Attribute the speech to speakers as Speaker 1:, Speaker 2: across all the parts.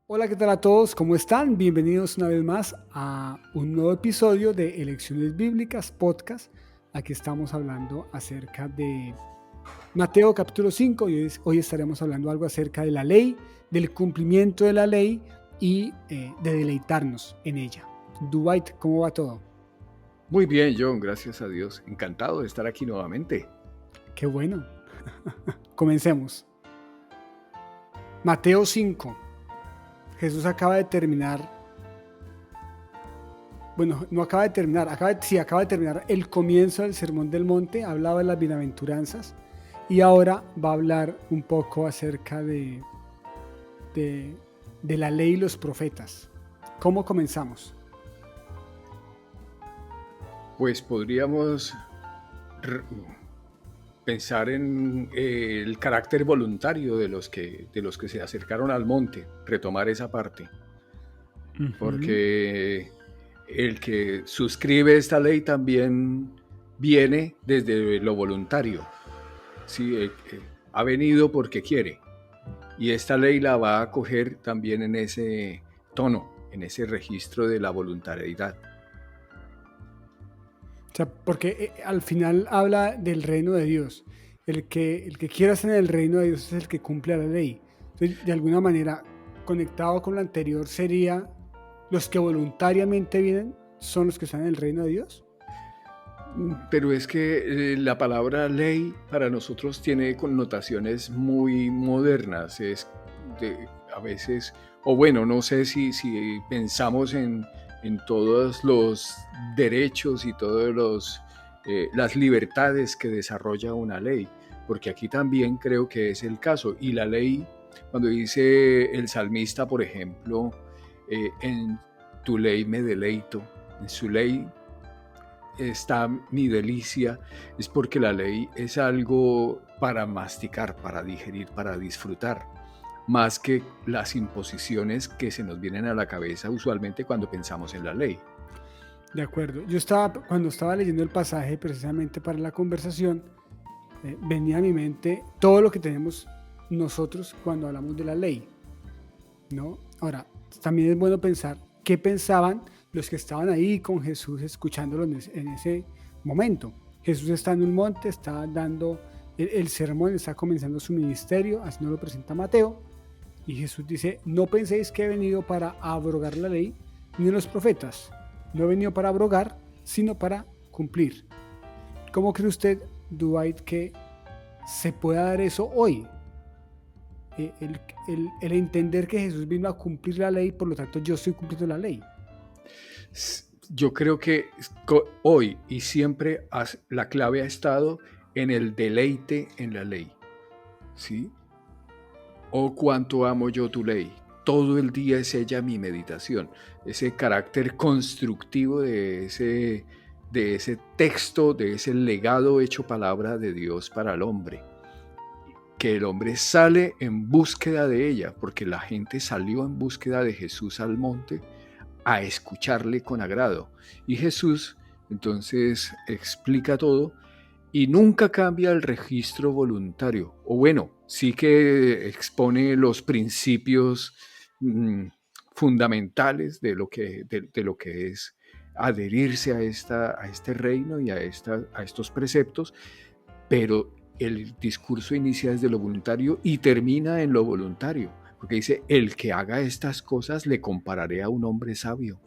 Speaker 1: Hola, ¿qué tal a todos? ¿Cómo están? Bienvenidos una vez más a un nuevo episodio de Elecciones Bíblicas Podcast. Aquí estamos hablando acerca de Mateo capítulo 5 y hoy estaremos hablando algo acerca de la ley, del cumplimiento de la ley y de deleitarnos en ella. Dwight, ¿cómo va todo?
Speaker 2: Muy bien, John, gracias a Dios. Encantado de estar aquí nuevamente.
Speaker 1: Qué bueno. Comencemos. Mateo 5. Jesús acaba de terminar. Bueno, no acaba de terminar, acaba de terminar el comienzo del Sermón del Monte, hablaba de las bienaventuranzas y ahora va a hablar un poco acerca de, de la ley y los profetas. ¿Cómo comenzamos?
Speaker 2: Pues podríamos r- pensar en el carácter voluntario de los que se acercaron al monte, retomar esa parte,
Speaker 1: Ujú.
Speaker 2: porque el que suscribe esta ley también viene desde lo voluntario. Sí, ha venido porque quiere. Y esta ley la va a coger también en ese tono, en ese registro de la voluntariedad.
Speaker 1: O sea, porque al final habla del reino de Dios. El que quiera estar en el reino de Dios es el que cumple la ley. Entonces, de alguna manera, conectado con lo anterior, sería los que voluntariamente vienen son los que están en el reino de Dios.
Speaker 2: Pero es que la palabra ley para nosotros tiene connotaciones muy modernas. A veces, o bueno, no sé si pensamos en todos los derechos y todas las libertades que desarrolla una ley, porque aquí también creo que es el caso. Y la ley, cuando dice el salmista, por ejemplo, en tu ley me deleito, en su ley está mi delicia, es porque la ley es algo para masticar, para digerir, para disfrutar, más que las imposiciones que se nos vienen a la cabeza usualmente cuando pensamos en la ley.
Speaker 1: De acuerdo. Cuando estaba leyendo el pasaje precisamente para la conversación, venía a mi mente todo lo que tenemos nosotros cuando hablamos de la ley, ¿no? Ahora, también es bueno pensar qué pensaban los que estaban ahí con Jesús escuchándolo en ese momento. Jesús está en un monte, está dando el sermón, está comenzando su ministerio, así nos lo presenta Mateo, y Jesús dice, no penséis que he venido para abrogar la ley ni los profetas, no he venido para abrogar, sino para cumplir. ¿Cómo cree usted, Dwight, que se pueda dar eso hoy? El entender que Jesús vino a cumplir la ley, por lo tanto yo estoy cumpliendo la ley.
Speaker 2: Yo creo que hoy y siempre la clave ha estado en el deleite en la ley, ¿sí? Oh, cuánto amo yo tu ley. Todo el día es ella mi meditación. Ese carácter constructivo de ese texto, de ese legado hecho palabra de Dios para el hombre. Que el hombre sale en búsqueda de ella, porque la gente salió en búsqueda de Jesús al monte a escucharle con agrado. Y Jesús entonces explica todo y nunca cambia el registro voluntario. O bueno, sí que expone los principios mm, fundamentales de lo que es adherirse a este reino y a estos preceptos, pero el discurso inicia desde lo voluntario y termina en lo voluntario, porque dice, el que haga estas cosas le compararé a un hombre sabio.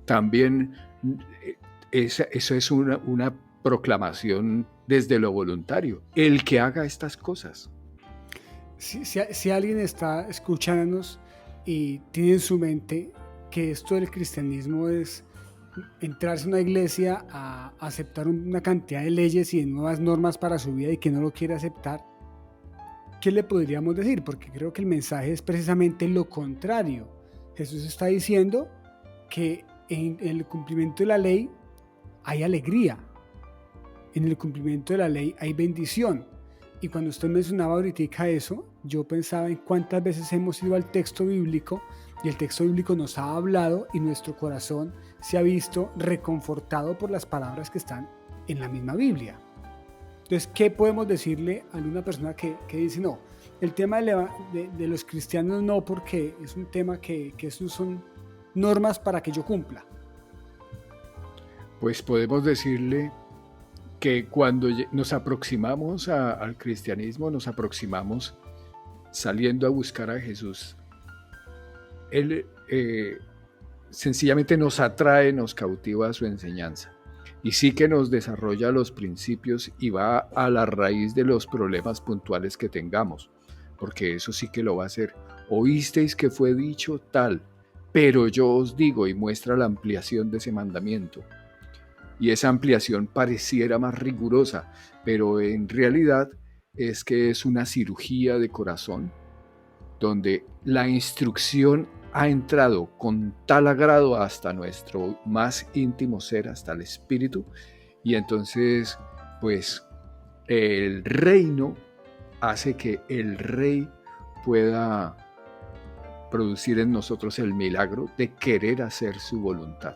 Speaker 2: También eh, eso es una proclamación desde lo voluntario. El que haga estas cosas.
Speaker 1: Si alguien está escuchándonos y tiene en su mente que esto del cristianismo es entrarse a una iglesia a aceptar una cantidad de leyes y de nuevas normas para su vida y que no lo quiere aceptar, ¿qué le podríamos decir? Porque creo que el mensaje es precisamente lo contrario. Jesús está diciendo que en el cumplimiento de la ley hay alegría, en el cumplimiento de la ley hay bendición. Y cuando usted mencionaba ahorita eso, yo pensaba en cuántas veces hemos ido al texto bíblico y el texto bíblico nos ha hablado y nuestro corazón se ha visto reconfortado por las palabras que están en la misma Biblia. Entonces, ¿qué podemos decirle a una persona que dice, no, El tema de los cristianos no, porque es un tema que esos son normas para que yo cumpla.
Speaker 2: Pues podemos decirle que cuando nos aproximamos al cristianismo, nos aproximamos saliendo a buscar a Jesús. Él sencillamente nos atrae, nos cautiva su enseñanza. Y sí que nos desarrolla los principios y va a la raíz de los problemas puntuales que tengamos, porque eso sí que lo va a hacer. Oísteis que fue dicho tal, pero yo os digo, y muestra la ampliación de ese mandamiento. Y esa ampliación pareciera más rigurosa, pero en realidad es que es una cirugía de corazón, donde la instrucción ha entrado con tal agrado hasta nuestro más íntimo ser, hasta el espíritu, y entonces pues el reino hace que el rey pueda producir en nosotros el milagro de querer hacer su voluntad.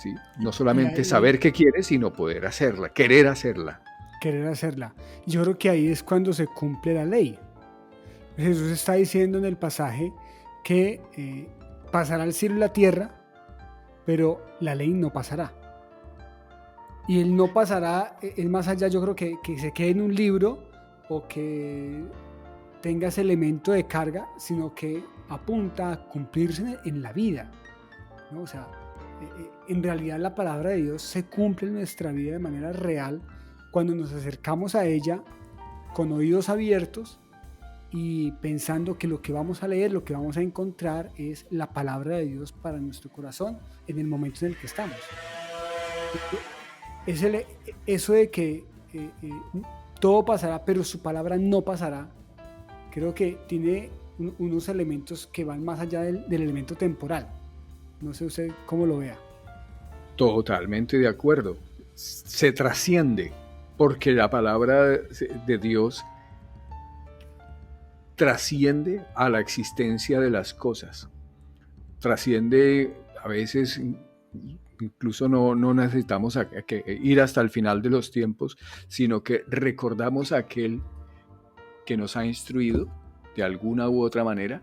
Speaker 2: ¿Sí? No solamente saber qué quiere, sino poder hacerla, querer hacerla.
Speaker 1: Querer hacerla. Yo creo que ahí es cuando se cumple la ley. Jesús está diciendo en el pasaje que pasará el cielo y la tierra, pero la ley no pasará. Y el no pasará es más allá, yo creo que se quede en un libro o que tenga ese elemento de carga, sino que apunta a cumplirse en la vida, ¿no? O sea, en realidad la palabra de Dios se cumple en nuestra vida de manera real cuando nos acercamos a ella con oídos abiertos y pensando que lo que vamos a leer, lo que vamos a encontrar es la palabra de Dios para nuestro corazón en el momento en el que estamos. Eso de que todo pasará, pero su palabra no pasará, creo que tiene unos elementos que van más allá del elemento temporal. No sé usted cómo lo vea.
Speaker 2: Totalmente de acuerdo. Se trasciende, porque la palabra de Dios trasciende a la existencia de las cosas. Trasciende, a veces incluso no necesitamos ir hasta el final de los tiempos, sino que recordamos a aquel que nos ha instruido de alguna u otra manera.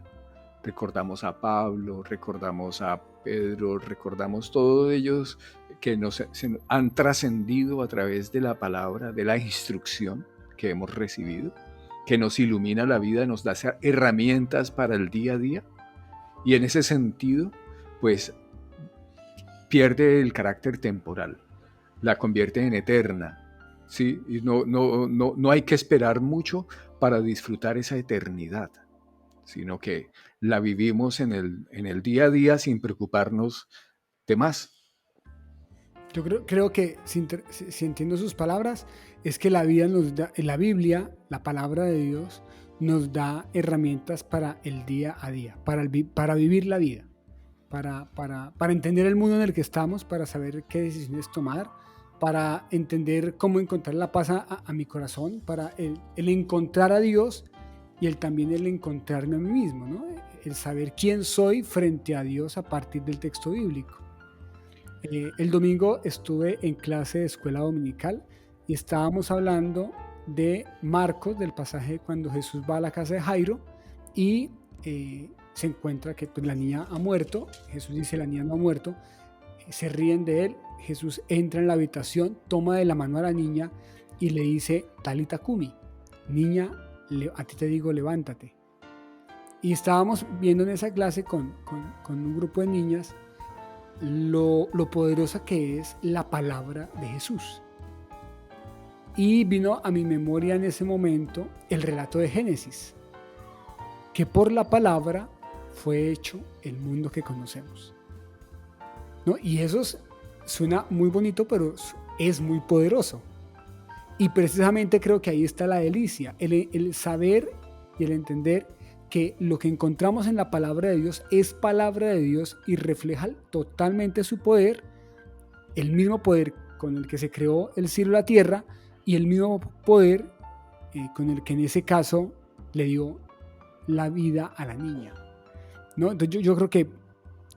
Speaker 2: Recordamos a Pablo, recordamos a Pedro, recordamos todos ellos que nos han trascendido a través de la palabra, de la instrucción que hemos recibido, que nos ilumina la vida, nos da herramientas para el día a día, y en ese sentido, pues pierde el carácter temporal, la convierte en eterna, ¿sí? Y no hay que esperar mucho para disfrutar esa eternidad, sino que la vivimos en el día a día sin preocuparnos de más.
Speaker 1: Yo creo que, si entiendo sus palabras, es que la vida nos da, en la Biblia, la palabra de Dios, nos da herramientas para el día a día, para vivir la vida, para entender el mundo en el que estamos, para saber qué decisiones tomar, para entender cómo encontrar la paz a mi corazón, para el encontrar a Dios y también el encontrarme a mí mismo, ¿no? El saber quién soy frente a Dios a partir del texto bíblico. El domingo estuve en clase de escuela dominical y estábamos hablando de Marcos, del pasaje cuando Jesús va a la casa de Jairo y se encuentra que pues, la niña ha muerto. Jesús dice: la niña no ha muerto. Se ríen de él. Jesús entra en la habitación, toma de la mano a la niña y le dice: Talita Kumi, niña, a ti te digo, levántate. Y estábamos viendo en esa clase con un grupo de niñas lo poderosa que es la palabra de Jesús. Y vino a mi memoria en ese momento el relato de Génesis, que por la palabra fue hecho el mundo que conocemos, ¿no? Y eso suena muy bonito, pero es muy poderoso. Y precisamente creo que ahí está la delicia, el saber y el entender que lo que encontramos en la palabra de Dios es palabra de Dios y refleja totalmente su poder, el mismo poder con el que se creó el cielo y la tierra y el mismo poder con el que en ese caso le dio la vida a la niña, ¿no? Entonces yo creo que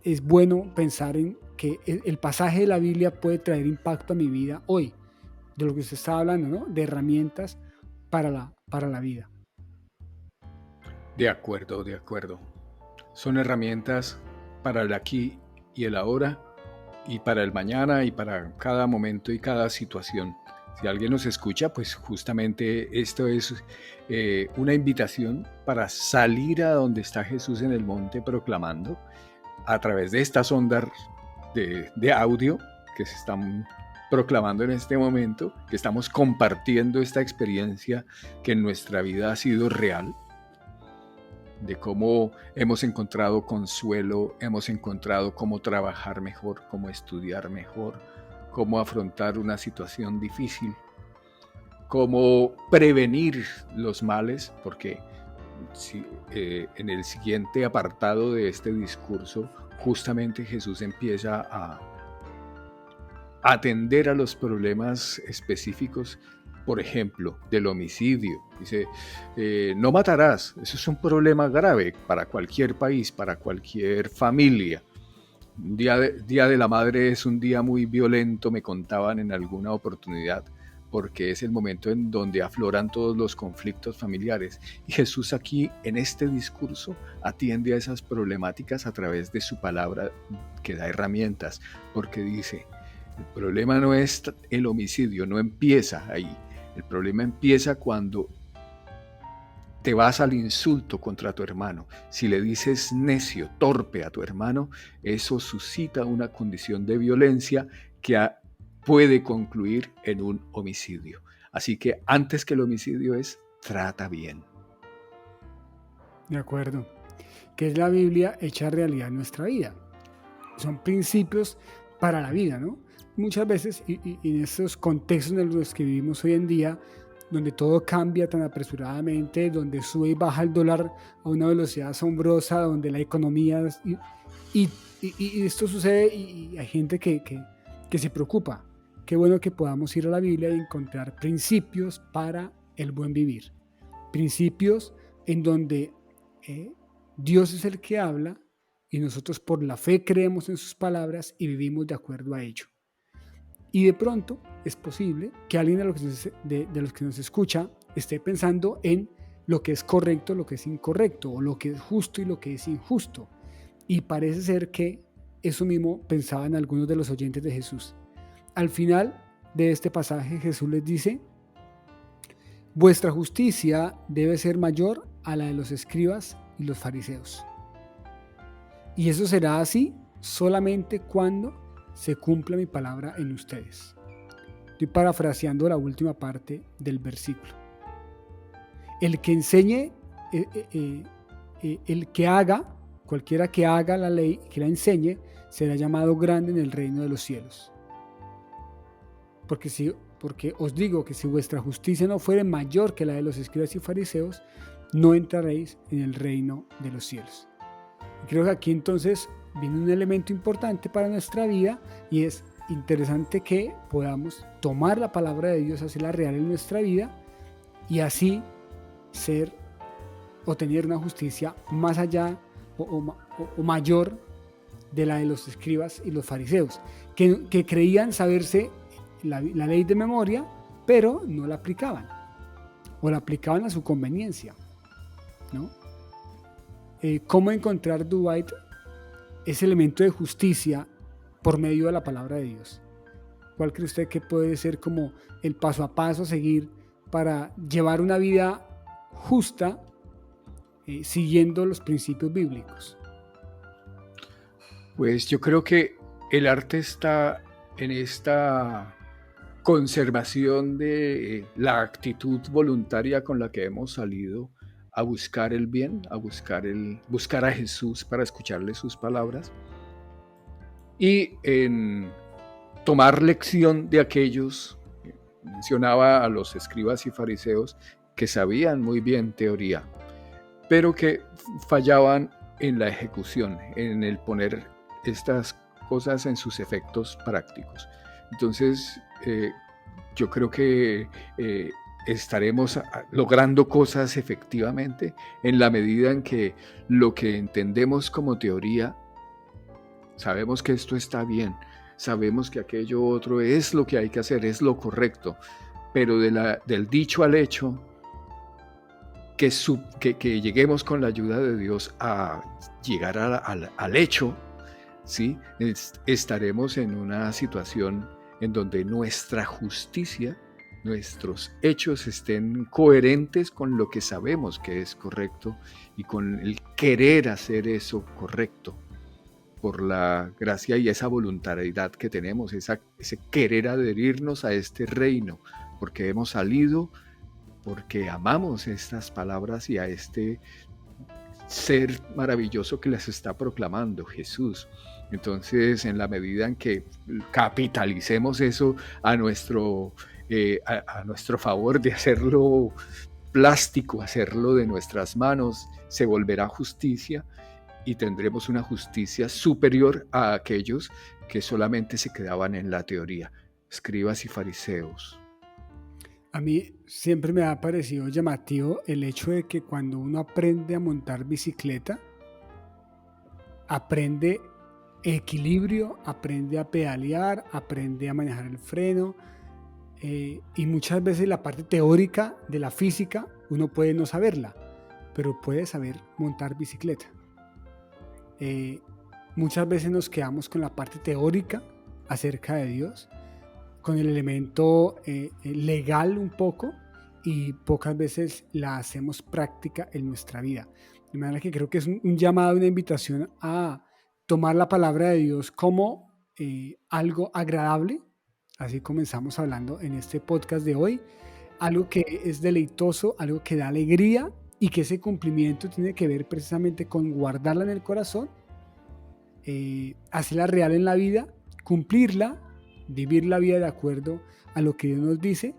Speaker 1: es bueno pensar en que el pasaje de la Biblia puede traer impacto a mi vida hoy, de lo que usted estaba hablando, ¿no? De herramientas para la vida.
Speaker 2: De acuerdo, de acuerdo. Son herramientas para el aquí y el ahora, y para el mañana, y para cada momento y cada situación. Si alguien nos escucha, pues justamente esto es una invitación para salir a donde está Jesús en el monte proclamando a través de estas ondas de audio que se están proclamando en este momento, que estamos compartiendo esta experiencia que en nuestra vida ha sido real, de cómo hemos encontrado consuelo, hemos encontrado cómo trabajar mejor, cómo estudiar mejor, cómo afrontar una situación difícil, cómo prevenir los males, porque en el siguiente apartado de este discurso, justamente Jesús empieza a atender a los problemas específicos, por ejemplo, del homicidio. Dice, no matarás. Eso es un problema grave para cualquier país, para cualquier familia. Día de la Madre es un día muy violento, me contaban en alguna oportunidad, porque es el momento en donde afloran todos los conflictos familiares. Y Jesús aquí, en este discurso, atiende a esas problemáticas a través de su palabra que da herramientas, porque dice, el problema no es el homicidio, no empieza ahí. El problema empieza cuando te vas al insulto contra tu hermano. Si le dices necio, torpe a tu hermano, eso suscita una condición de violencia que puede concluir en un homicidio. Así que antes que el homicidio es, trata bien.
Speaker 1: De acuerdo. Que es la Biblia hecha realidad en nuestra vida. Son principios para la vida, ¿no? Muchas veces, y en estos contextos en los que vivimos hoy en día, donde todo cambia tan apresuradamente, donde sube y baja el dólar a una velocidad asombrosa, donde la economía... Y esto sucede y hay gente que se preocupa. Qué bueno que podamos ir a la Biblia y encontrar principios para el buen vivir. Principios en donde Dios es el que habla y nosotros por la fe creemos en sus palabras y vivimos de acuerdo a ello. Y de pronto es posible que alguien de los que nos escucha esté pensando en lo que es correcto, lo que es incorrecto, o lo que es justo y lo que es injusto. Y parece ser que eso mismo pensaban algunos de los oyentes de Jesús. Al final de este pasaje Jesús les dice, vuestra justicia debe ser mayor a la de los escribas y los fariseos. Y eso será así solamente cuando se cumpla mi palabra en ustedes. Estoy parafraseando la última parte del versículo. El que enseñe, el que haga, cualquiera que haga la ley, que la enseñe, será llamado grande en el reino de los cielos. Porque os digo que si vuestra justicia no fuere mayor que la de los escribas y fariseos, no entraréis en el reino de los cielos. Y creo que aquí entonces viene un elemento importante para nuestra vida y es interesante que podamos tomar la palabra de Dios, hacerla real en nuestra vida y así ser o tener una justicia más allá o mayor de la de los escribas y los fariseos, que creían saberse la ley de memoria, pero no la aplicaban o la aplicaban a su conveniencia, ¿no? ¿Cómo encontrar, Dwight, ese elemento de justicia por medio de la palabra de Dios? ¿Cuál cree usted que puede ser como el paso a paso a seguir para llevar una vida justa siguiendo los principios bíblicos?
Speaker 2: Pues yo creo que el arte está en esta conservación de la actitud voluntaria con la que hemos salido a buscar el bien, a buscar a Jesús para escucharle sus palabras y en tomar lección de aquellos, mencionaba a los escribas y fariseos, que sabían muy bien teoría, pero que fallaban en la ejecución, en el poner estas cosas en sus efectos prácticos. Entonces, yo creo que estaremos logrando cosas efectivamente en la medida en que lo que entendemos como teoría, sabemos que esto está bien, sabemos que aquello otro es lo que hay que hacer, es lo correcto, pero del dicho al hecho, que lleguemos con la ayuda de Dios a llegar al hecho, ¿sí? Estaremos en una situación en donde nuestra justicia, nuestros hechos estén coherentes con lo que sabemos que es correcto y con el querer hacer eso correcto por la gracia y esa voluntariedad que tenemos, ese querer adherirnos a este reino, porque hemos salido, porque amamos estas palabras y a este ser maravilloso que las está proclamando Jesús. Entonces, en la medida en que capitalicemos eso a nuestro favor, de hacerlo plástico, hacerlo de nuestras manos, se volverá justicia y tendremos una justicia superior a aquellos que solamente se quedaban en la teoría, escribas y fariseos.
Speaker 1: A mí siempre me ha parecido llamativo el hecho de que cuando uno aprende a montar bicicleta, aprende equilibrio, aprende a pedalear, aprende a manejar el freno, y muchas veces la parte teórica de la física uno puede no saberla, pero puede saber montar bicicleta. Muchas veces nos quedamos con la parte teórica acerca de Dios, con el elemento legal un poco, y pocas veces la hacemos práctica en nuestra vida. De manera que creo que es un llamado, una invitación a tomar la palabra de Dios como algo agradable, así comenzamos hablando en este podcast de hoy, algo que es deleitoso, algo que da alegría, y que ese cumplimiento tiene que ver precisamente con guardarla en el corazón, hacerla real en la vida, cumplirla, vivir la vida de acuerdo a lo que Dios nos dice,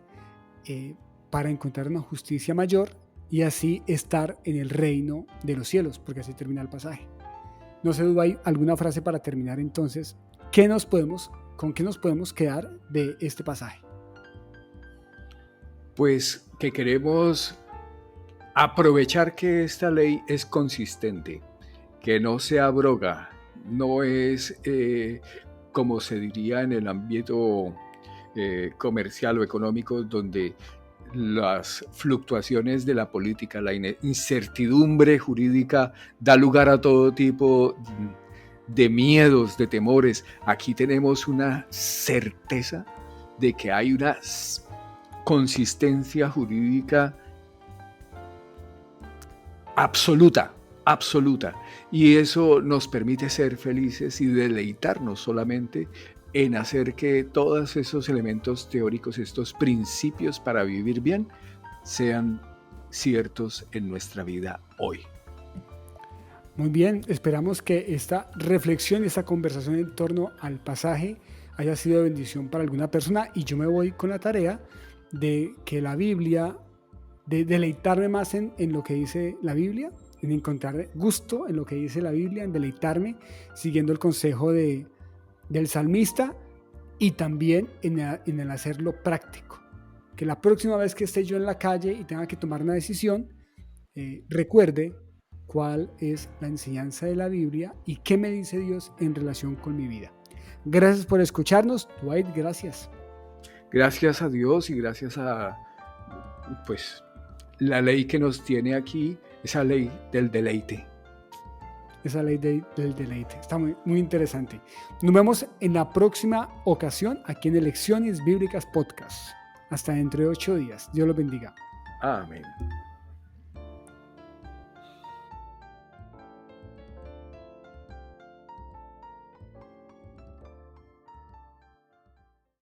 Speaker 1: para encontrar una justicia mayor y así estar en el reino de los cielos, porque así termina el pasaje. No sé, Dubái, alguna frase para terminar entonces. ¿Con qué nos podemos quedar de este pasaje?
Speaker 2: Pues que queremos aprovechar que esta ley es consistente, que no se abroga, no es como se diría en el ámbito comercial o económico, donde las fluctuaciones de la política, la incertidumbre jurídica da lugar a todo tipo de miedos, de temores. Aquí tenemos una certeza de que hay una consistencia jurídica absoluta, y eso nos permite ser felices y deleitarnos solamente en hacer que todos esos elementos teóricos, estos principios para vivir bien, sean ciertos en nuestra vida hoy.
Speaker 1: Muy bien, esperamos que esta reflexión, esta conversación en torno al pasaje haya sido de bendición para alguna persona, y yo me voy con la tarea de que la Biblia, de deleitarme más en lo que dice la Biblia, en encontrar gusto en lo que dice la Biblia, en deleitarme siguiendo el consejo del salmista, y también en el hacerlo práctico. Que la próxima vez que esté yo en la calle y tenga que tomar una decisión, recuerde cuál es la enseñanza de la Biblia y qué me dice Dios en relación con mi vida. Gracias por escucharnos, Dwight, gracias.
Speaker 2: Gracias a Dios y gracias a la ley que nos tiene aquí, esa ley del deleite.
Speaker 1: Esa ley del deleite. Está muy, muy interesante. Nos vemos en la próxima ocasión aquí en Lecciones Bíblicas Podcast. Hasta dentro de 8 días. Dios los bendiga.
Speaker 2: Amén.